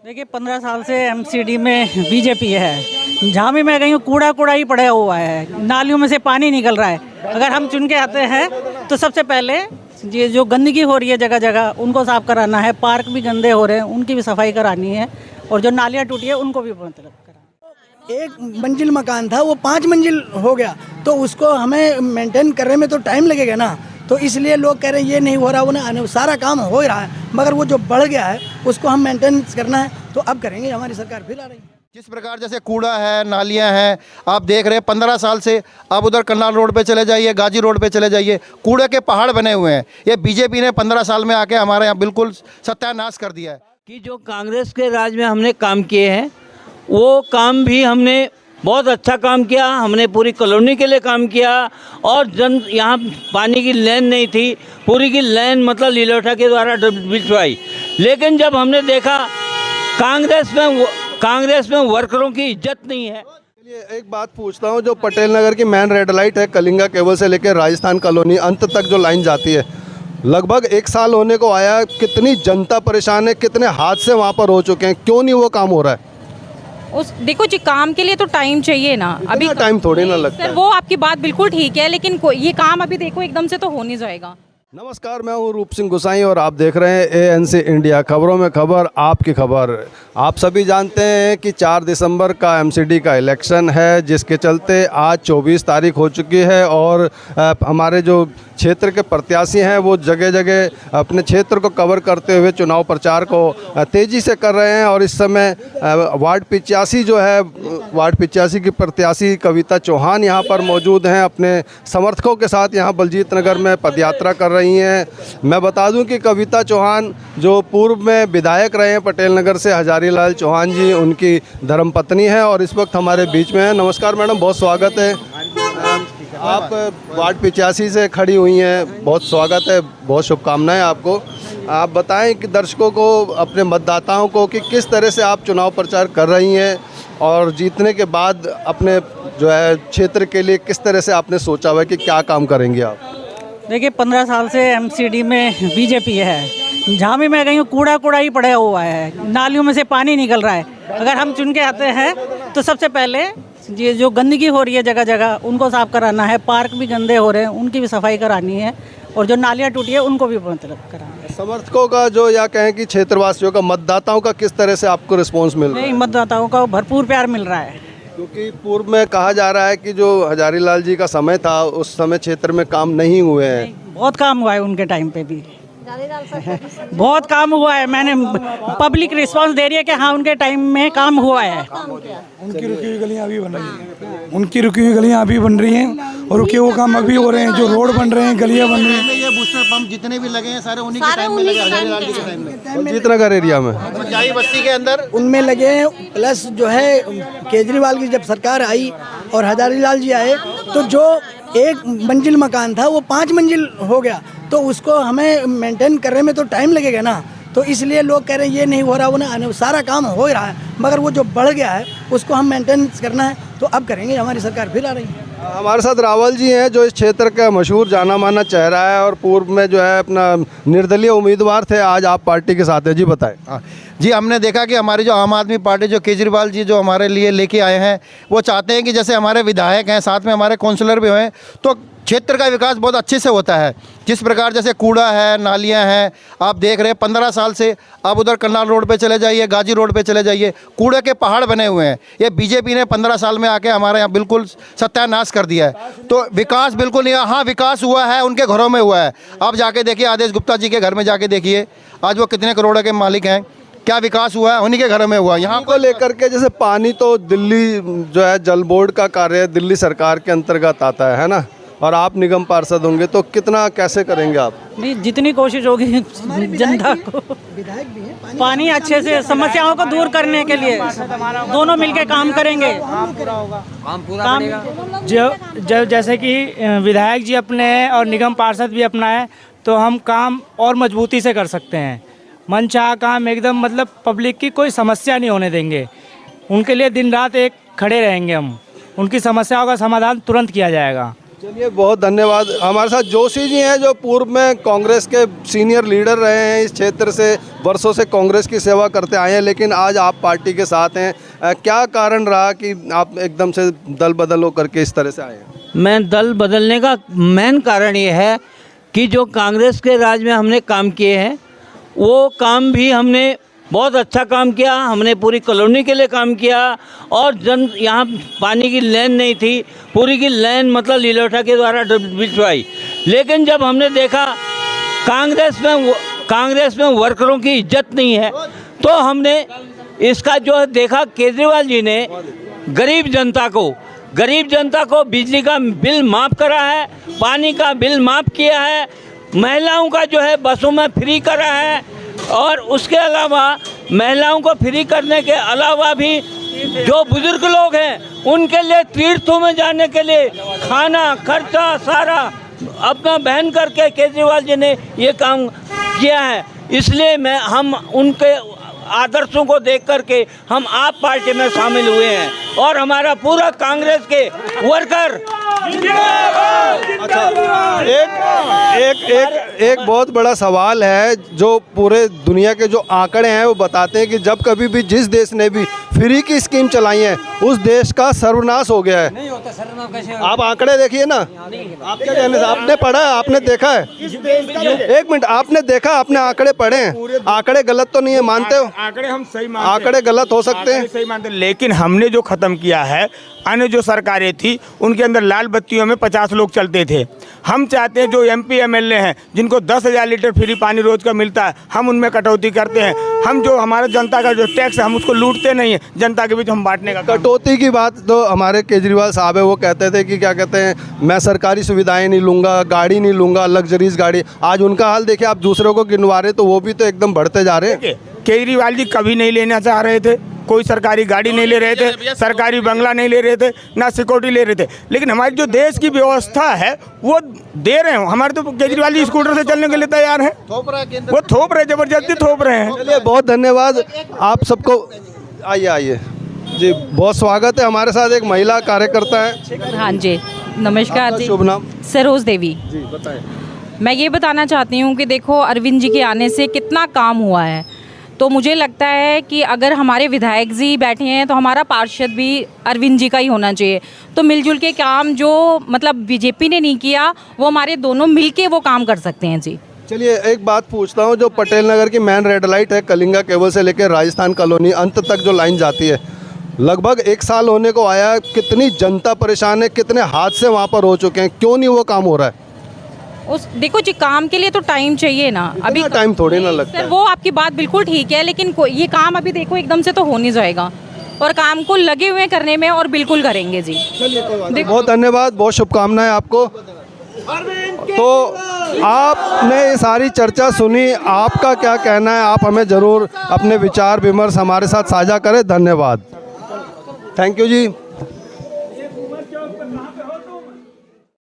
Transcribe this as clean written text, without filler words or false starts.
देखिए 15 साल से एमसीडी में बीजेपी है। जहाँ भी मैं गई हूँ कूड़ा ही पड़ा हुआ है, नालियों में से पानी निकल रहा है। अगर हम चुन के आते हैं तो सबसे पहले ये जो गंदगी हो रही है जगह जगह उनको साफ़ कराना है। पार्क भी गंदे हो रहे हैं, उनकी भी सफाई करानी है। और जो नालियाँ टूटी है उनको भी मतलब कराना। एक मंजिल मकान था वो 5 मंजिल हो गया, तो उसको हमें मेंटेन करने में तो टाइम लगेगा ना। तो इसलिए लोग कह रहे हैं ये नहीं हो रहा, वो ना सारा काम हो ही रहा है, मगर वो जो बढ़ गया है उसको हम मेंटेन करना है। तो अब करेंगे, हमारी सरकार फिर आ रही है। जिस प्रकार जैसे कूड़ा है, नालियां हैं, आप देख रहे हैं 15 साल से। आप उधर करनाल रोड पे चले जाइए, गाजी रोड पे चले जाइए, कूड़े के पहाड़ बने हुए हैं। ये बीजेपी ने 15 साल में आके हमारे यहाँ बिल्कुल सत्यानाश कर दिया है। कि जो कांग्रेस के राज में हमने काम किए हैं वो काम भी हमने बहुत अच्छा काम किया। हमने पूरी कॉलोनी के लिए काम किया और यहाँ पानी की लाइन नहीं थी, पूरी की लाइन मतलब लीलोठा के द्वारा बिछवाई। लेकिन जब हमने देखा कांग्रेस में वर्करों की इज्जत नहीं है। एक बात पूछता हूँ, जो पटेल नगर की मेन रेड लाइट है कलिंगा केबल से लेकर राजस्थान कॉलोनी अंत तक जो लाइन जाती है, लगभग 1 साल होने को आया। कितनी जनता परेशान है, कितने हादसे वहाँ पर हो चुके हैं, क्यों नहीं वो काम हो रहा है? देखो जी, काम के लिए तो टाइम चाहिए ना। अभी टाइम थोड़ी ना लगता सर, वो आपकी बात बिल्कुल ठीक है, लेकिन ये काम अभी देखो एकदम से तो हो नहीं जाएगा। नमस्कार, मैं हूँ रूप सिंह गुसाई और आप देख रहे हैं ANC इंडिया। खबरों में खबर, आपकी खबर। आप सभी जानते हैं कि 4 दिसंबर का MCD का इलेक्शन है, जिसके चलते आज 24 तारीख हो चुकी है और हमारे जो क्षेत्र के प्रत्याशी हैं वो जगह जगह अपने क्षेत्र को कवर करते हुए चुनाव प्रचार को तेज़ी से कर रहे हैं। और इस समय वार्ड 85 जो है, वार्ड 85 की प्रत्याशी कविता चौहान यहाँ पर मौजूद हैं, अपने समर्थकों के साथ यहाँ बलजीत नगर में पदयात्रा कर रही हैं। मैं बता दूं कि कविता चौहान जो पूर्व में विधायक रहे हैं पटेल नगर से, हजारी लाल चौहान जी उनकी धर्मपत्नी है और इस वक्त हमारे बीच में है। नमस्कार मैडम, बहुत स्वागत है। आप वार्ड 85 से खड़ी हुई हैं, बहुत स्वागत है, बहुत शुभकामनाएं आपको। आप बताएं कि दर्शकों को, अपने मतदाताओं को, कि किस तरह से आप चुनाव प्रचार कर रही हैं और जीतने के बाद अपने जो है क्षेत्र के लिए किस तरह से आपने सोचा हुआ है कि क्या काम करेंगे आप? देखिए 15 साल से एमसीडी में बीजेपी है। जहाँ भी मैं गई हूँ कूड़ा ही पड़ा हुआ है, नालियों में से पानी निकल रहा है। अगर हम चुन के आते हैं तो सबसे पहले ये जो गंदगी हो रही है जगह जगह उनको साफ़ कराना है। पार्क भी गंदे हो रहे हैं, उनकी भी सफाई करानी है। और जो नालियाँ टूटी है उनको भी मतलब कराना है। समर्थकों का जो, या कहें कि क्षेत्रवासियों का, मतदाताओं का किस तरह से आपको रिस्पॉन्स मिल रहा है? नहीं, मतदाताओं का भरपूर प्यार मिल रहा है। क्योंकि पूर्व में कहा जा रहा है कि जो हजारी लाल जी का समय था उस समय क्षेत्र में काम नहीं हुए हैं। बहुत काम हुआ है उनके टाइम पे भी, बहुत काम हुआ है। मैंने पब्लिक रिस्पांस दे रही है कि हाँ उनके टाइम में काम हुआ है। उनकी रुकी हुई गलियां अभी बन रही हैं, उनकी रुकी हुई गलियां अभी बन रही हैं और रुके हुए काम अभी हो रहे हैं। जो रोड बन रहे हैं, गलियां बन रही हैं। ये बूस्टर पंप जितने भी लगे हैं सारे उन्हीं के टाइम में लगे, हजारी लाल जी के टाइम में। बलजीत नगर एरिया में, जाई बस्ती के अंदर उनमें लगे हैं। प्लस जो है केजरीवाल की जब सरकार आई और हजारी लाल जी आए तो जो 1 मंजिल मकान था वो 5 मंजिल हो गया, तो उसको हमें मेंटेन करने में तो टाइम लगेगा ना। तो इसलिए लोग कह रहे हैं ये नहीं हो रहा, वो ना सारा काम हो ही रहा है, मगर वो जो बढ़ गया है उसको हम मेंटेन करना है। तो अब करेंगे, हमारी सरकार फिर आ रही है। हमारे साथ रावल जी हैं जो इस क्षेत्र का मशहूर जाना माना चेहरा है और पूर्व में जो है अपना निर्दलीय उम्मीदवार थे। आज आप पार्टी के साथ हैं जी, बताएं। जी, हमने देखा कि हमारी जो आम आदमी पार्टी, जो केजरीवाल जी जो हमारे लिए लेके आए हैं, वो चाहते हैं कि जैसे हमारे विधायक हैं, साथ में हमारे काउंसलर भी हैं, तो क्षेत्र का विकास बहुत अच्छे से होता है। जिस प्रकार जैसे कूड़ा है, नालियां हैं, आप देख रहे हैं 15 साल से। आप उधर करनाल रोड पे चले जाइए, गाजी रोड पे चले जाइए, कूड़े के पहाड़ बने हुए हैं। ये बीजेपी ने 15 साल में आके हमारे यहाँ बिल्कुल सत्यानाश कर दिया है। तो विकास बिल्कुल नहीं, हाँ विकास हुआ है, उनके घरों में हुआ है। आप जाके देखिए, आदेश गुप्ता जी के घर में जाके देखिए, आज वो कितने करोड़ों के मालिक हैं। क्या विकास हुआ है, उन्हीं के घर में हुआ। यहाँ को लेकर के जैसे पानी तो दिल्ली जो है जल बोर्ड का कार्य दिल्ली सरकार के अंतर्गत आता है ना, और आप निगम पार्षद होंगे, तो कितना कैसे करेंगे आप? नहीं, जितनी कोशिश होगी जनता को पानी अच्छे से, समस्याओं को दूर करने के लिए दोनों मिलकर काम करेंगे। जब जैसे कि विधायक जी अपने हैं और निगम पार्षद भी अपना है, तो हम काम और मजबूती से कर सकते हैं। मनचाहा काम एकदम, मतलब पब्लिक की कोई समस्या नहीं होने देंगे। उनके लिए दिन रात एक खड़े रहेंगे हम, उनकी समस्याओं का समाधान तुरंत किया जाएगा। चलिए बहुत धन्यवाद। हमारे साथ जोशी जी हैं जो पूर्व में कांग्रेस के सीनियर लीडर रहे हैं, इस क्षेत्र से वर्षों से कांग्रेस की सेवा करते आए हैं, लेकिन आज आप पार्टी के साथ हैं। क्या कारण रहा कि आप एकदम से दल बदल होकर के इस तरह से आए हैं? मैं दल बदलने का मेन कारण ये है कि जो कांग्रेस के राज में हमने काम किए हैं वो काम भी हमने बहुत अच्छा काम किया। हमने पूरी कॉलोनी के लिए काम किया और यहाँ पानी की लाइन नहीं थी, पूरी की लाइन मतलब लीलोटा के द्वारा बिछवाई। लेकिन जब हमने देखा कांग्रेस में वर्करों की इज्जत नहीं है तो हमने इसका जो देखा, केजरीवाल जी ने गरीब जनता को बिजली का बिल माफ़ करा है, पानी का बिल माफ़ किया है, महिलाओं का जो है बसों में फ्री करा है और उसके अलावा महिलाओं को फ्री करने के अलावा भी जो बुजुर्ग लोग हैं उनके लिए तीर्थों में जाने के लिए खाना खर्चा सारा अपना बहन करके केजरीवाल जी ने ये काम किया है। इसलिए हम उनके आदर्शों को देख करके हम आप पार्टी में शामिल हुए हैं और हमारा पूरा कांग्रेस के वर्कर। अच्छा, एक बहुत बड़ा सवाल है जो पूरे दुनिया के जो आंकड़े हैं वो बताते हैं कि जब कभी भी जिस देश ने भी फ्री की स्कीम चलाई है उस देश का सर्वनाश हो गया है। नहीं होता सर्वनाश कैसे? आप आंकड़े देखिए ना, आप क्या कहने से, आपने पढ़ा है, आपने देखा है? एक मिनट, आपने देखा, आपने आंकड़े पढ़े हैं, आंकड़े गलत तो नहीं है, मानते हो? आंकड़े हम सही मानते हैं, आंकड़े गलत हो सकते हैं, सही मानते हैं, लेकिन हमने जो खत्म किया है, अन्य जो सरकारें थी उनके अंदर लाल बत्तियों में 50 लोग चलते थे। हम चाहते हैं जो MP MLA हैं जिनको 10,000 लीटर फ्री पानी रोज का मिलता है, हम उनमें कटौती करते हैं। हम जो हमारे जनता का जो टैक्स है हम उसको लूटते नहीं है, जनता के बीच हम बांटने का। कटौती की बात तो हमारे केजरीवाल साहब है, वो कहते थे कि क्या कहते हैं, मैं सरकारी सुविधाएं नहीं लूँगा, गाड़ी नहीं लूँगा, लग्जरीज गाड़ी। आज उनका हाल देखिए, आप दूसरों को गिनवा रहे तो वो भी तो एकदम बढ़ते जा रहे हैं। केजरीवाल जी कभी नहीं लेना चाह रहे थे, कोई सरकारी गाड़ी नहीं ले रहे थे, सरकारी बंगला नहीं ले रहे थे, ना सिक्योरिटी ले रहे थे, लेकिन हमारी जो देश की व्यवस्था है वो दे रहे हैं। हमारे तो केजरीवाल जी स्कूटर से चलने के लिए तैयार हैं, वो थोप रहे, जबरदस्ती थोप रहे हैं। चलिए बहुत धन्यवाद आप सबको। आइए जी, बहुत स्वागत है। हमारे साथ एक महिला कार्यकर्ता है। हाँ जी, नमस्कार जी। शुभ नाम? सरोज देवी जी, बताएं। मैं ये बताना चाहती हूँ कि देखो अरविंद जी के आने से कितना काम हुआ है, तो मुझे लगता है कि अगर हमारे विधायक जी बैठे हैं तो हमारा पार्षद भी अरविंद जी का ही होना चाहिए। तो मिलजुल के काम जो मतलब बीजेपी ने नहीं किया वो हमारे दोनों मिलके वो काम कर सकते हैं जी। चलिए एक बात पूछता हूँ, जो पटेल नगर की मेन रेड लाइट है, कलिंगा केबल से लेकर राजस्थान कॉलोनी अंत तक जो लाइन जाती है, लगभग 1 साल होने को आया, कितनी जनता परेशान है, कितने हादसे वहाँ पर हो चुके हैं, क्यों नहीं वो काम हो रहा है? देखो जी, काम के लिए तो टाइम चाहिए ना, अभी टाइम थोड़ी ना लगता है। वो आपकी बात बिल्कुल ठीक है, लेकिन ये काम अभी देखो एकदम से तो हो नहीं जाएगा और काम को लगे हुए करने में और बिल्कुल करेंगे जी। बहुत धन्यवाद, बहुत शुभकामनाएं आपको। तो आपने ये सारी चर्चा सुनी, आपका क्या कहना है? आप हमें ज़रूर अपने विचार विमर्श हमारे साथ साझा करें। धन्यवाद, थैंक यू जी।